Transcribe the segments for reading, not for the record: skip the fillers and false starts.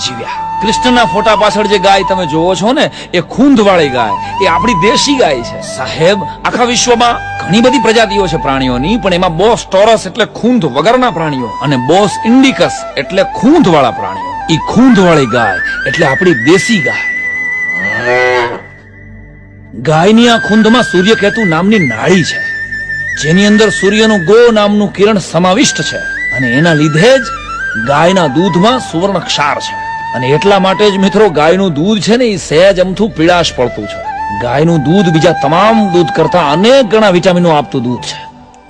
જીવ્યા. કૃષ્ણના ફોટા પાછળ જે ગાય તમે જોવો છો ને, એ ખૂંધ વાળી ગાય, એ આપણી દેશી ગાય છે. સાહેબ, આખા વિશ્વમાં ઘણી બધી પ્રજાતિઓ છે પ્રાણીઓની, પણ એમાં બોસ ટોરસ એટલે ખૂંધ વગરના પ્રાણીઓ અને બોસ ઇન્ડિકસ એટલે ખૂંધ વાળા પ્રાણીઓ. ઈ ખૂંધ વાળી ગાય એટલે આપણી દેશી ગાય. ગાયની આ ખૂંધમાં સૂર્યકેતુ નામની નાળી છે, જેની અંદર સૂર્યનું ગો નામનું કિરણ સમાવિષ્ટ છે, અને એના લીધે જ ગાયના દૂધમાં સુવર્ણ ક્ષાર છે. અને એટલા માટે જ મિત્રો ગાયનું દૂધ છે ને એ સહેજ અમથું પીળાશ પડતું છે. ગાયનું દૂધ બીજા તમામ દૂધ કરતા અનેક ગણા વિટામિનો આપતું દૂધ છે,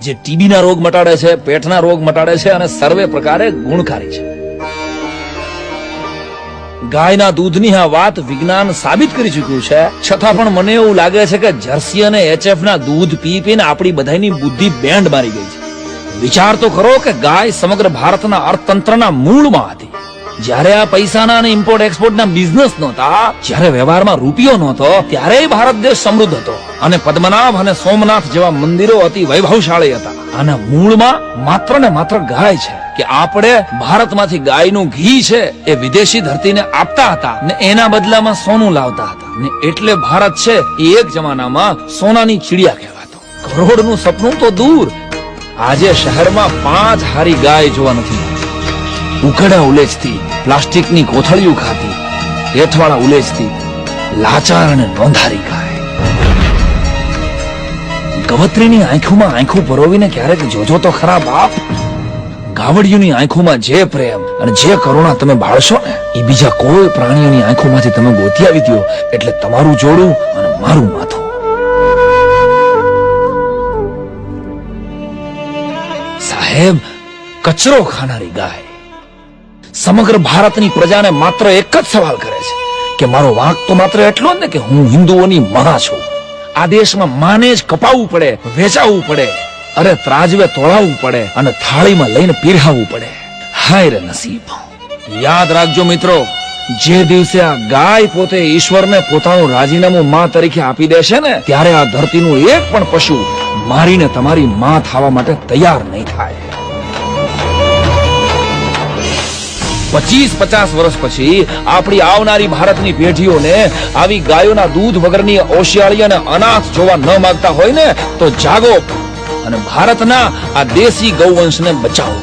જે ટીબીના રોગ મટાડે છે, પેટના રોગ મટાડે છે અને સર્વે પ્રકારે ગુણકારી છે. ગાયના દૂધની આ વાત વિજ્ઞાન સાબિત કરી ચુક્યું છે, છતાં પણ મને એવું લાગે છે કે જર્સી અને એચએફ ના દૂધ પી પીને આપણી બધાની બુદ્ધિ બેન્ડ મારી ગઈ છે. વિચાર તો કરો કે ગાય સમગ્ર ભારતના અર્થતંત્રના મૂળમાં હતી. જ્યારે આ પૈસાના અને ઇમ્પોર્ટ એક્સપોર્ટના બિઝનેસ નહોતા, જ્યારે વ્યવહારમાં રૂપિયો નહોતો, ત્યારે ભારત દેશ સમૃદ્ધ હતો અને પદ્મનાભ અને સોમનાથ જેવા મંદિરો અતિ વૈભવશાળી હતા. આના મૂળમાં માત્ર ને માત્ર ગાય છે કે આપણે ભારતમાંથી ગાયનું ઘી છે એ વિદેશી ધરતીને આપતા હતા ને એના બદલામાં સોનું લાવતા હતા, ને એટલે ભારત છે એ એક જમાનામાં સોનાની ચીડિયા કહેવાતો. કરોડનું સપનું તો દૂર, આજે શહેરમાં 5 હારી ગાય જોવા નથી મળતી. ઉઘડા ઉલેચતી, પ્લાસ્ટિકની કોથળીઓ ખાતી, હેઠવાળા ઉલેચતી, લાચાર અને નોંધારી ગાય. ગવત્રીની આંખોમાં આંખો પરોવીને ક્યારેક જોજો તો ખરા બાપ. ગાવડિયુની આંખોમાં જે પ્રેમ અને જે કરુણા તમે બાળશો ને, એ બીજા કોઈ પ્રાણીઓની આંખોમાંથી તમે ગોતી આવી દો એટલે તમારું જોડું અને મારું માથું. સાહેબ, કચરો ખાનારી ગાય સમગ્ર ભારતની પ્રજાને માત્ર એક જ સવાલ કરે છે કે મારો વાંક તો માત્ર એટલો જ ને કે હું હિન્દુઓની માં છું. આ દેશમાં માને જ કપાવવું પડે, વેચાવવું પડે, અરે ત્રાજવે તોળાવવું પડે અને થાળીમાં લઈને પીરહાવવું પડે. હાય રે નસીબ. યાદ રાખજો મિત્રો, જે દિવસે આ ગાય પોતે ઈશ્વરને પોતાનું રાજીનામું માં તરીકે આપી દેશે ને, ત્યારે આ ધરતીનું એક પણ પશુ મારીને તમારી માં થવા માટે તૈયાર નહીં થાય. 25-50 વર્ષ પછી આપણી આવનારી ભારતની પેઢીઓને આવી ગાયોના દૂધ વગરની ઓશિયાળી અને અનાથ જોવા ન માંગતા હોય ને, તો જાગો અને ભારતના આ દેશી ગૌવંશને બચાવો.